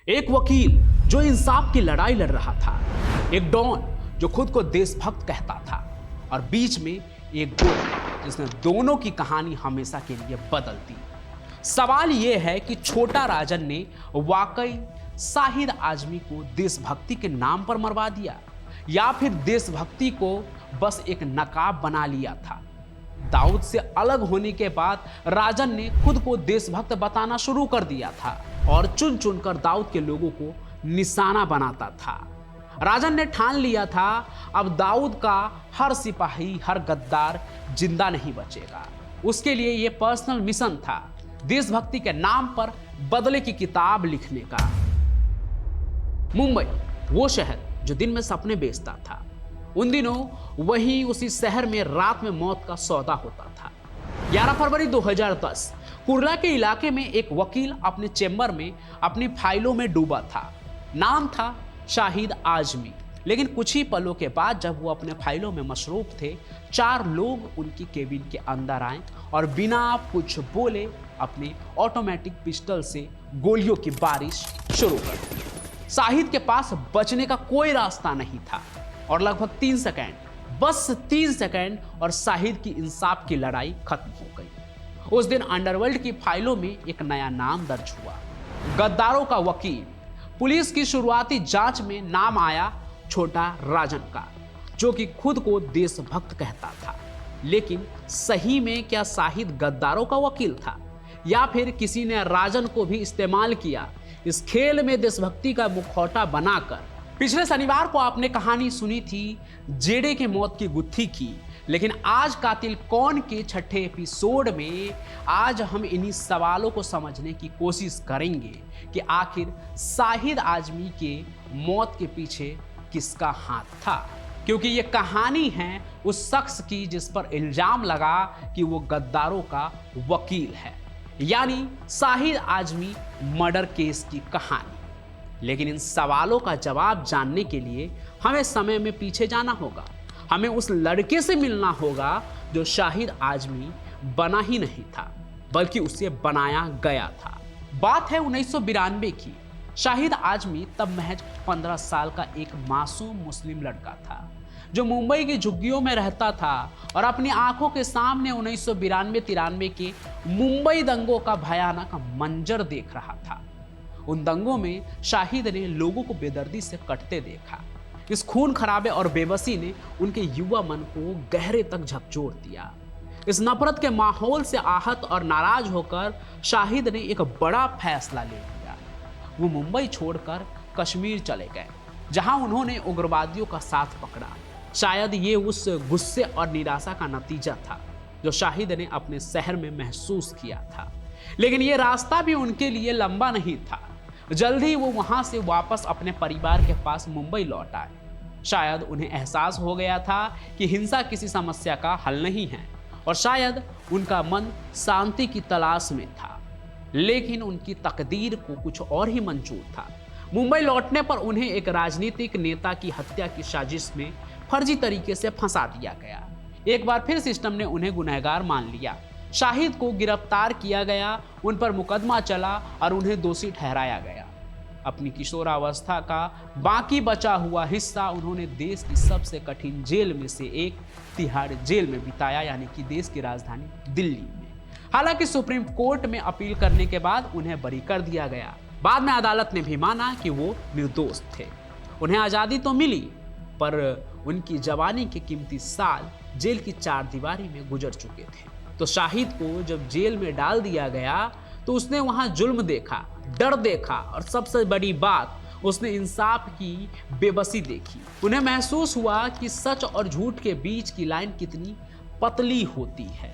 एक वकील जो इंसाफ की लड़ाई लड़ रहा था, एक डॉन जो खुद को देशभक्त कहता था, और बीच में एक गोली जिसने दोनों की कहानी हमेशा के लिए बदल दी। सवाल यह है कि छोटा राजन ने वाकई शाहिद आजमी को देशभक्ति के नाम पर मरवा दिया, या फिर देशभक्ति को बस एक नकाब बना लिया था। दाऊद से अलग होने के बाद राजन ने खुद को देशभक्त बताना शुरू कर दिया था और चुन चुनकर दाऊद के लोगों को निशाना बनाता था। राजन ने ठान लिया था अब दाऊद का हर सिपाही, हर गद्दार जिंदा नहीं बचेगा। उसके लिए यह पर्सनल मिशन था, देशभक्ति के नाम पर बदले की किताब लिखने का। मुंबई, वो शहर जो दिन में सपने बेचता था, उन दिनों वही उसी शहर में रात में मौत का सौदा होता था। 11 फरवरी 2010 कुर्ला के इलाके में एक वकील अपने चेंबर में अपनी फाइलों में डूबा था। नाम था शाहिद आजमी। लेकिन कुछ ही पलों के बाद जब वो अपने फाइलों में मसरूफ थे, 4 लोग उनकी केबिन के अंदर आए और बिना कुछ बोले अपने ऑटोमेटिक पिस्टल से गोलियों की बारिश शुरू कर दी। शाहिद के पास बचने का कोई रास्ता नहीं था और लगभग 3 सेकंड, बस 3 सेकंड, और शाहिद की इंसाफ की लड़ाई खत्म हो गई। उस दिन अंडरवर्ल्ड की फाइलों में एक नया नाम दर्ज हुआ, गद्दारों का वकील। पुलिस की शुरुआती जांच में नाम आया छोटा राजन का, जो कि खुद को देशभक्त कहता था। लेकिन सही में क्या शाहिद गद्दारों का वकील था, या फिर किसी ने राजन को भी इस्तेमाल किया इस खेल में देशभक्ति का मुखौटा बनाकर? पिछले शनिवार को आपने कहानी सुनी थी जेडे के मौत की गुत्थी की, लेकिन आज कातिल कौन के छठे एपिसोड में आज हम इन्हीं सवालों को समझने की कोशिश करेंगे कि आखिर शाहिद आजमी के मौत के पीछे किसका हाथ था। क्योंकि ये कहानी है उस शख्स की जिस पर इल्जाम लगा कि वो गद्दारों का वकील है, यानी शाहिद आजमी मर्डर केस की कहानी। लेकिन इन सवालों का जवाब जानने के लिए हमें समय में पीछे जाना होगा। हमें उस लड़के से मिलना होगा जो शाहिद आजमी बना ही नहीं था, बल्कि उसे बनाया गया था। बात है 1992 की। शाहिद आजमी तब महज 15 साल का एक मासूम मुस्लिम लड़का था जो मुंबई की झुग्गियों में रहता था और अपनी आंखों के सामने 1992-93 के मुंबई दंगों का भयानक मंजर देख रहा था। उन दंगों में शाहिद ने लोगों को बेदर्दी से कटते देखा। इस खून खराबे और बेबसी ने उनके युवा मन को गहरे तक झकझोर दिया। इस नफरत के माहौल से आहत और नाराज होकर शाहिद ने एक बड़ा फैसला ले लिया। वो मुंबई छोड़कर कश्मीर चले गए, जहां उन्होंने उग्रवादियों का साथ पकड़ा। शायद ये उस गुस्से और निराशा का नतीजा था जो शाहिद ने अपने शहर में महसूस किया था। लेकिन ये रास्ता भी उनके लिए लंबा नहीं था। जल्द ही वो वहां से वापस अपने परिवार के पास मुंबई लौट आए। शायद उन्हें एहसास हो गया था कि हिंसा किसी समस्या का हल नहीं है, और शायद उनका मन शांति की तलाश में था। लेकिन उनकी तकदीर को कुछ और ही मंजूर था। मुंबई लौटने पर उन्हें एक राजनीतिक नेता की हत्या की साजिश में फर्जी तरीके से फंसा दिया गया। एक बार फिर सिस्टम ने उन्हें गुनहगार मान लिया। शाहिद को गिरफ्तार किया गया, उन पर मुकदमा चला और उन्हें दोषी ठहराया गया। अपनी किशोरावस्था का बाकी बचा हुआ हिस्सा उन्होंने देश की सबसे कठिन जेल में से एक तिहाड़ जेल में बिताया, यानी कि देश की राजधानी दिल्ली में। हालांकि सुप्रीम कोर्ट में अपील करने के बाद उन्हें बरी कर दिया गया। बाद में अदालत ने भी माना कि वो निर्दोष थे। उन्हें आज़ादी तो मिली, पर उनकी जवानी के कीमती साल जेल की 4 दीवारी में गुजर चुके थे। तो शाहिद को जब जेल में डाल दिया गया तो उसने वहां जुल्म देखा, डर देखा, और सबसे बड़ी बात, उसने इंसाफ की बेबसी देखी। उन्हें महसूस हुआ कि सच और झूठ के बीच की लाइन कितनी पतली होती है।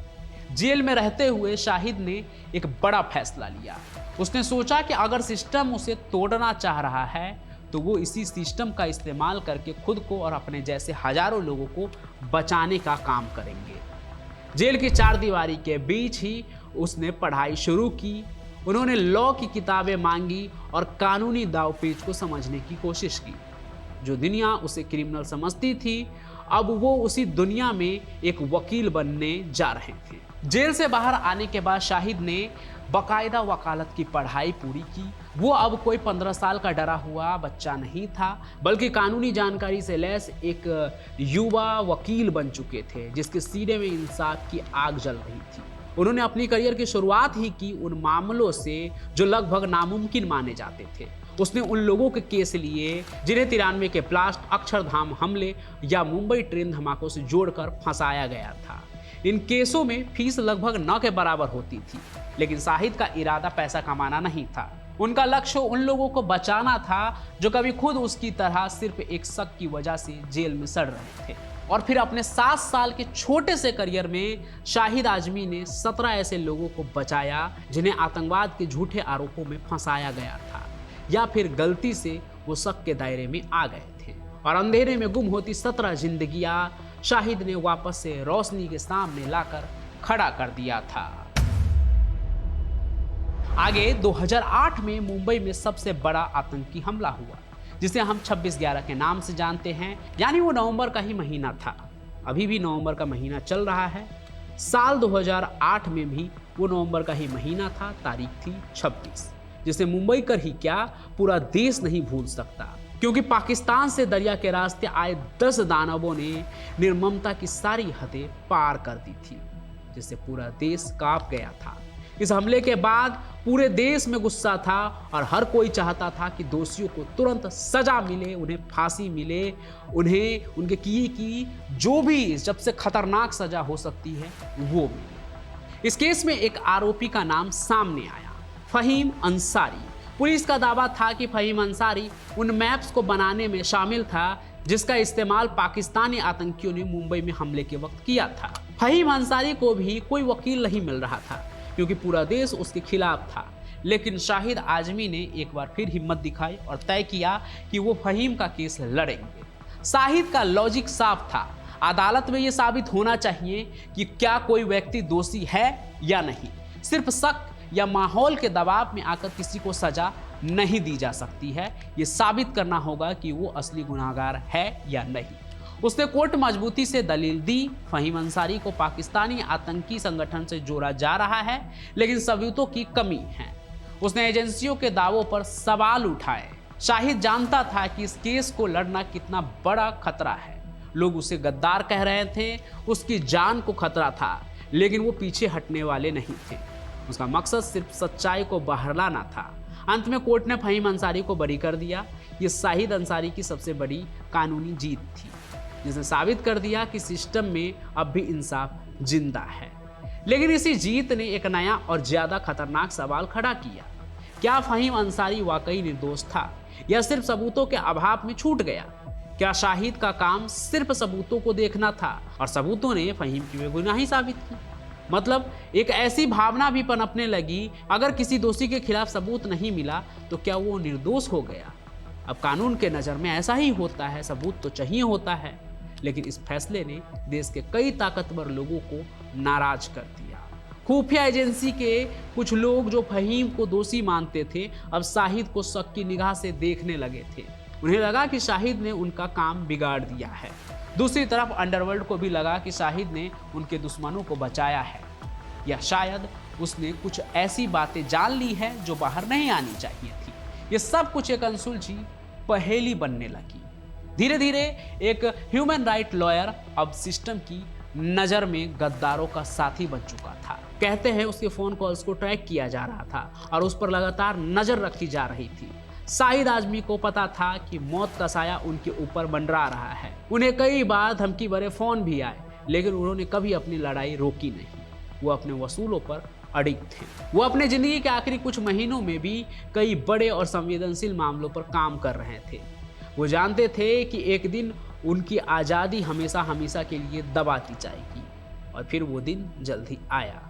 जेल में रहते हुए शाहिद ने एक बड़ा फैसला लिया। उसने सोचा कि अगर सिस्टम उसे तोड़ना चाह रहा है तो वो इसी सिस्टम का इस्तेमाल करके खुद को और अपने जैसे हजारों लोगों को बचाने का काम करेंगे। जेल की 4 दीवारी के बीच ही उसने पढ़ाई शुरू की। उन्होंने लॉ की किताबें मांगी और कानूनी दावपेच को समझने की कोशिश की। जो दुनिया उसे क्रिमिनल समझती थी, अब वो उसी दुनिया में एक वकील बनने जा रहे थे। जेल से बाहर आने के बाद शाहिद ने बाकायदा वकालत की पढ़ाई पूरी की। वो अब कोई 15 साल का डरा हुआ बच्चा नहीं था, बल्कि कानूनी जानकारी से लैस एक युवा वकील बन चुके थे, जिसके सीने में इंसाफ की आग जल रही थी। उन्होंने अपनी करियर की शुरुआत ही की उन मामलों से जो लगभग नामुमकिन माने जाते थे। उसने उन लोगों के केस लिए जिन्हें 93 के ब्लास्ट, अक्षरधाम हमले या मुंबई ट्रेन धमाकों से जोड़कर फंसाया गया था। इन केसों में फीस लगभग न के बराबर होती थी, लेकिन शाहिद का इरादा पैसा कमाना नहीं था। उनका लक्ष्य उन लोगों को बचाना था जो कभी खुद उसकी तरह सिर्फ एक शक की वजह से जेल में सड़ रहे थे। और फिर अपने 7 साल के छोटे से करियर में शाहिद आजमी ने 17 ऐसे लोगों को बचाया जिन्हें आतंकवाद के झूठे आरोपों में फंसाया गया था, या फिर गलती से वो शक के दायरे में आ गए थे। और अंधेरे में गुम होती 17 जिंदगियां शाहिद ने वापस से रोशनी के सामने लाकर खड़ा कर दिया था। आगे 2008 में मुंबई में सबसे बड़ा आतंकी हमला हुआ, जिसे हम 26/11 के नाम से जानते हैं, यानी वो नवंबर का ही महीना था। अभी भी नवंबर का महीना चल रहा है। साल 2008 में भी वो नवंबर का ही महीना था, तारीख थी 26, जिसे मुंबई कर ही क्या पूरा देश नहीं भूल सकता, क्योंकि पाकिस्तान से दरिया के रास्ते आए 10 दानवों ने निर्ममता की सारी हदें पार कर दी थी, जिससे पूरा देश कांप गया था। इस हमले के बाद पूरे देश में गुस्सा था और हर कोई चाहता था कि दोषियों को तुरंत सजा मिले, उन्हें फांसी मिले, उन्हें उनके किए की जो भी सबसे खतरनाक सजा हो सकती है वो मिले। इस केस में एक आरोपी का नाम सामने आया, फहीम अंसारी। पुलिस का दावा था कि फहीम अंसारी उन मैप्स को बनाने में शामिल था जिसका इस्तेमाल पाकिस्तानी आतंकियों ने मुंबई में हमले के वक्त किया था। फहीम अंसारी को भी कोई वकील नहीं मिल रहा था, क्योंकि पूरा देश उसके खिलाफ था। लेकिन शाहिद आजमी ने एक बार फिर हिम्मत दिखाई और तय किया कि वो फहीम का केस लड़ेंगे। शाहिद का लॉजिक साफ था, अदालत में ये साबित होना चाहिए कि क्या कोई व्यक्ति दोषी है या नहीं। सिर्फ शक या माहौल के दबाव में आकर किसी को सजा नहीं दी जा सकती है, ये साबित करना होगा कि वो असली गुनहगार है या नहीं। उसने कोर्ट मजबूती से दलील दी, फहीम अंसारी को पाकिस्तानी आतंकी संगठन से जोड़ा जा रहा है, लेकिन सबूतों की कमी है। उसने एजेंसियों के दावों पर सवाल उठाए। शाहिद जानता था कि इस केस को लड़ना कितना बड़ा खतरा है। लोग उसे गद्दार कह रहे थे, उसकी जान को खतरा था, लेकिन वो पीछे हटने वाले नहीं थे। उसका मकसद सिर्फ सच्चाई को बाहर लाना था। अंत में कोर्ट ने फहीम अंसारी को बरी कर दिया। ये शाहिद अंसारी की सबसे बड़ी कानूनी जीत थी, जिसने साबित कर दिया कि सिस्टम में अब भी इंसाफ जिंदा है। लेकिन इसी जीत ने एक नया और ज्यादा खतरनाक सवाल खड़ा किया, क्या फहीम अंसारी वाकई निर्दोष था या सिर्फ सबूतों के अभाव में छूट गया? क्या शाहिद का काम सिर्फ सबूतों को देखना था और सबूतों ने फहीम की बेगुनाही साबित की? मतलब एक ऐसी भावना भी पनपने लगी, अगर किसी दोषी के खिलाफ सबूत नहीं मिला तो क्या वो निर्दोष हो गया? अब कानून के नज़र में ऐसा ही होता है, सबूत तो चाहिए होता है। लेकिन इस फैसले ने देश के कई ताकतवर लोगों को नाराज कर दिया। खुफिया एजेंसी के कुछ लोग जो फहीम को दोषी मानते थे, अब शाहिद को शक की निगाह से देखने लगे थे। उन्हें लगा कि शाहिद ने उनका काम बिगाड़ दिया है। दूसरी तरफ अंडरवर्ल्ड को भी लगा कि शाहिद ने उनके दुश्मनों को बचाया है, या शायद उसने कुछ ऐसी बातें जान ली है जो बाहर नहीं आनी चाहिए थी। ये सब कुछ एक अनसुलझी पहेली बनने लगी। धीरे धीरे एक ह्यूमन राइट लॉयर अब सिस्टम की नज़र में गद्दारों का साथी बन चुका था। कहते हैं उसके फ़ोन कॉल्स को ट्रैक किया जा रहा था और उस पर लगातार नज़र रखी जा रही थी। शाहिद आजमी को पता था कि मौत का साया उनके ऊपर मंडरा रहा है। उन्हें कई बार धमकी भरे फ़ोन भी आए, लेकिन उन्होंने कभी अपनी लड़ाई रोकी नहीं। वो अपने वसूलों पर अडिग थे। वो अपने ज़िंदगी के आखिरी कुछ महीनों में भी कई बड़े और संवेदनशील मामलों पर काम कर रहे थे। वो जानते थे कि एक दिन उनकी आज़ादी हमेशा हमेशा के लिए दबा दी जाएगी, और फिर वो दिन जल्द ही आया।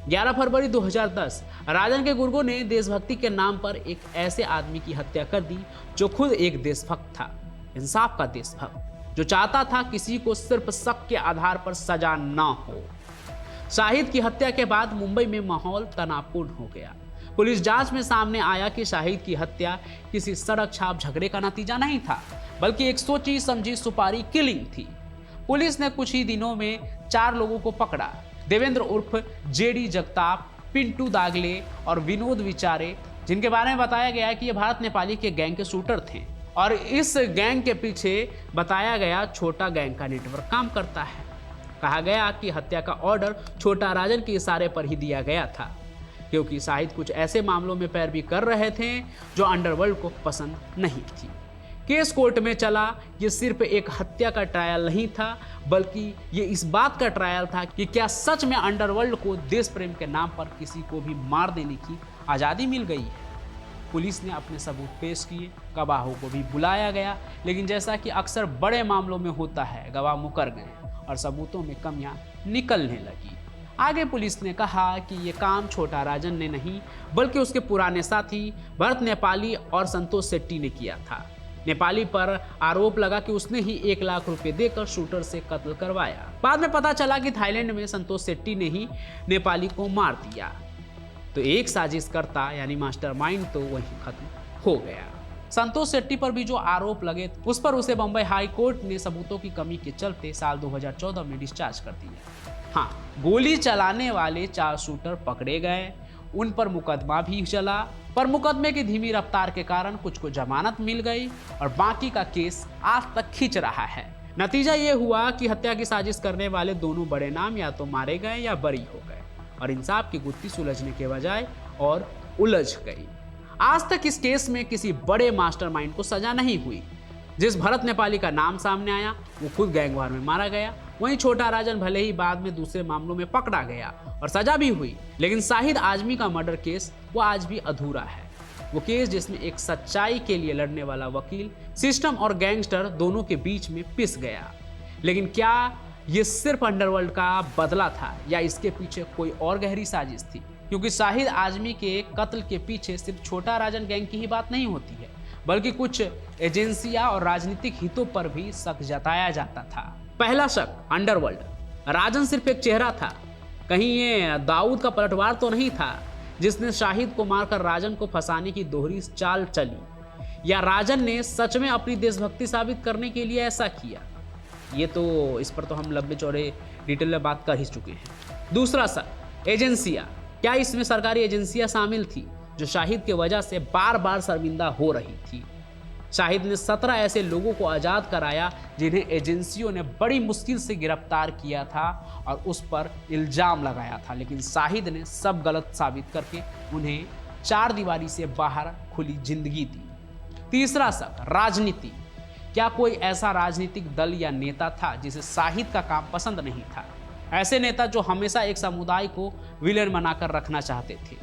11 फरवरी 2010 राजन के गुर्गों ने देशभक्ति के नाम पर एक ऐसे आदमी की हत्या कर दी जो खुद एक देशभक्त था, इंसाफ का देशभक्त, जो चाहता था किसी को सिर्फ शक के आधार पर सजा न हो। शाहिद की हत्या के बाद मुंबई में माहौल तनावपूर्ण हो गया। पुलिस जांच में सामने आया कि शाहिद की हत्या किसी सड़क छाप झगड़े का नतीजा नहीं था, बल्कि एक सोची समझी सुपारी किलिंग थी। पुलिस ने कुछ ही दिनों में 4 लोगों को पकड़ा, देवेंद्र उर्फ जेडी जगताप, पिंटू दागले और विनोद विचारे, जिनके बारे में बताया गया है कि ये भारत नेपाली के गैंग के शूटर थे और इस गैंग के पीछे बताया गया छोटा गैंग का नेटवर्क काम करता है। कहा गया कि हत्या का ऑर्डर छोटा राजन के इशारे पर ही दिया गया था, क्योंकि शाहिद कुछ ऐसे मामलों में पैरवी कर रहे थे जो अंडरवर्ल्ड को पसंद नहीं थी। केस कोर्ट में चला। ये सिर्फ एक हत्या का ट्रायल नहीं था, बल्कि ये इस बात का ट्रायल था कि क्या सच में अंडरवर्ल्ड को देश प्रेम के नाम पर किसी को भी मार देने की आज़ादी मिल गई है। पुलिस ने अपने सबूत पेश किए, गवाहों को भी बुलाया गया, लेकिन जैसा कि अक्सर बड़े मामलों में होता है, गवाह मुकर गए और सबूतों में कमियां निकलने लगी। आगे पुलिस ने कहा कि ये काम छोटा राजन ने नहीं, बल्कि उसके पुराने साथी भरत नेपाली और संतोष शेट्टी ने किया था। नेपाली पर आरोप लगा कि उसने ही 1 लाख रुपए देकर शूटर से कत्ल करवाया। बाद में पता चला कि थाईलैंड में संतोष शेट्टी ने ही नेपाली को मार दिया। तो एक साजिशकर्ता यानी मास्टरमाइंड तो वहीं खत्म हो गया। संतोष शेट्टी पर भी जो आरोप लगे उस पर उसे बंबई हाई कोर्ट ने सबूतों की कमी के चलते साल 2014 में डिस्चार्ज कर दिया। हाँ, गोली चलाने वाले 4 शूटर पकड़े गए, उन पर मुकदमा भी चला, पर मुकदमे की धीमी रफ्तार के कारण कुछ को जमानत मिल गई और बाकी का केस आज तक खींच रहा है। नतीजा ये हुआ कि हत्या की साजिश करने वाले दोनों बड़े नाम या तो मारे गए या बरी हो गए और इंसाफ की गुत्थी सुलझने के बजाय और उलझ गई। आज तक इस केस में किसी बड़े मास्टरमाइंड को सजा नहीं हुई। जिस भरत नेपाली का नाम सामने आया वो खुद गैंगवार में मारा गया। वहीं छोटा राजन भले ही बाद में दूसरे मामलों में पकड़ा गया और सजा भी हुई, लेकिन शाहिद आजमी का मर्डर केस वो आज भी अधूरा है। वो केस जिसमें एक सच्चाई के लिए लड़ने वाला वकील सिस्टम और गैंगस्टर दोनों के बीच में पिस गया। लेकिन क्या ये सिर्फ अंडरवर्ल्ड का बदला था या इसके पीछे कोई और गहरी साजिश थी? क्योंकि शाहिद आजमी के कत्ल के पीछे सिर्फ छोटा राजन गैंग की ही बात नहीं होती है, बल्कि कुछ एजेंसियां और राजनीतिक हितों पर भी शक जताया जाता था। पहला शक, अंडरवर्ल्ड। राजन सिर्फ एक चेहरा था, कहीं ये दाऊद का पलटवार तो नहीं था जिसने शाहिद को मारकर राजन को फंसाने की दोहरी चाल चली, या राजन ने सच में अपनी देशभक्ति साबित करने के लिए ऐसा किया। ये तो इस पर तो हम लंबे चौड़े डिटेल में बात कर ही चुके हैं। दूसरा शक, एजेंसियां। क्या इसमें सरकारी एजेंसियां शामिल थी जो शाहिद की वजह से बार बार शर्मिंदा हो रही थी? शाहिद ने 17 ऐसे लोगों को आज़ाद कराया जिन्हें एजेंसियों ने बड़ी मुश्किल से गिरफ्तार किया था और उस पर इल्ज़ाम लगाया था, लेकिन शाहिद ने सब गलत साबित करके उन्हें 4 दीवारी से बाहर खुली जिंदगी दी। तीसरा शक, राजनीति। क्या कोई ऐसा राजनीतिक दल या नेता था जिसे शाहिद का काम पसंद नहीं था? ऐसे नेता जो हमेशा एक समुदाय को विलेन बनाकर रखना चाहते थे।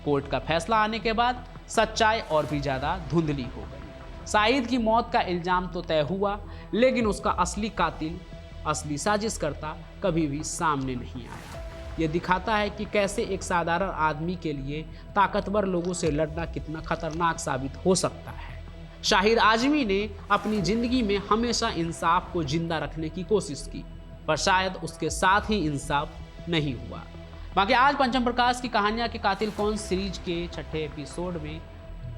कोर्ट का फैसला आने के बाद सच्चाई और भी ज़्यादा धुंधली हो गई। शाहिद की मौत का इल्ज़ाम तो तय हुआ, लेकिन उसका असली कातिल, असली साजिशकर्ता कभी भी सामने नहीं आया। यह दिखाता है कि कैसे एक साधारण आदमी के लिए ताकतवर लोगों से लड़ना कितना खतरनाक साबित हो सकता है। शाहिद आजमी ने अपनी ज़िंदगी में हमेशा इंसाफ को जिंदा रखने की कोशिश की, पर शायद उसके साथ ही इंसाफ नहीं हुआ। बाकी आज पंचम प्रकाश की कहानियां के कातिल कौन सीरीज के 6ठे एपिसोड में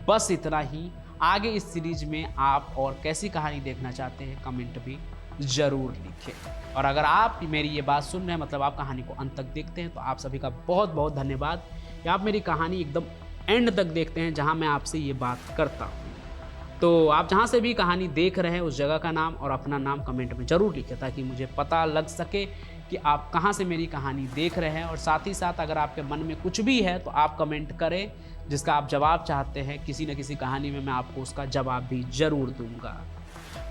बस इतना ही। आगे इस सीरीज में आप और कैसी कहानी देखना चाहते हैं कमेंट भी ज़रूर लिखें। और अगर आप मेरी ये बात सुन रहे हैं, मतलब आप कहानी को अंत तक देखते हैं, तो आप सभी का बहुत बहुत धन्यवाद कि आप मेरी कहानी एकदम एंड तक देखते हैं जहां मैं आपसे ये बात करता हूँ। तो आप जहाँ से भी कहानी देख रहे हैं उस जगह का नाम और अपना नाम कमेंट में ज़रूर लिखें, ताकि मुझे पता लग सके कि आप कहाँ से मेरी कहानी देख रहे हैं। और साथ ही साथ अगर आपके मन में कुछ भी है तो आप कमेंट करें, जिसका आप जवाब चाहते हैं किसी न किसी कहानी में, मैं आपको उसका जवाब भी ज़रूर दूंगा।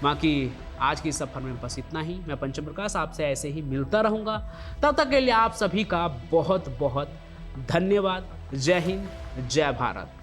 बाकी आज की सफ़र में बस इतना ही। मैं पंचम प्रकाश आपसे ऐसे ही मिलता रहूँगा। तब तक के लिए आप सभी का बहुत बहुत धन्यवाद। जय हिंद, जय भारत।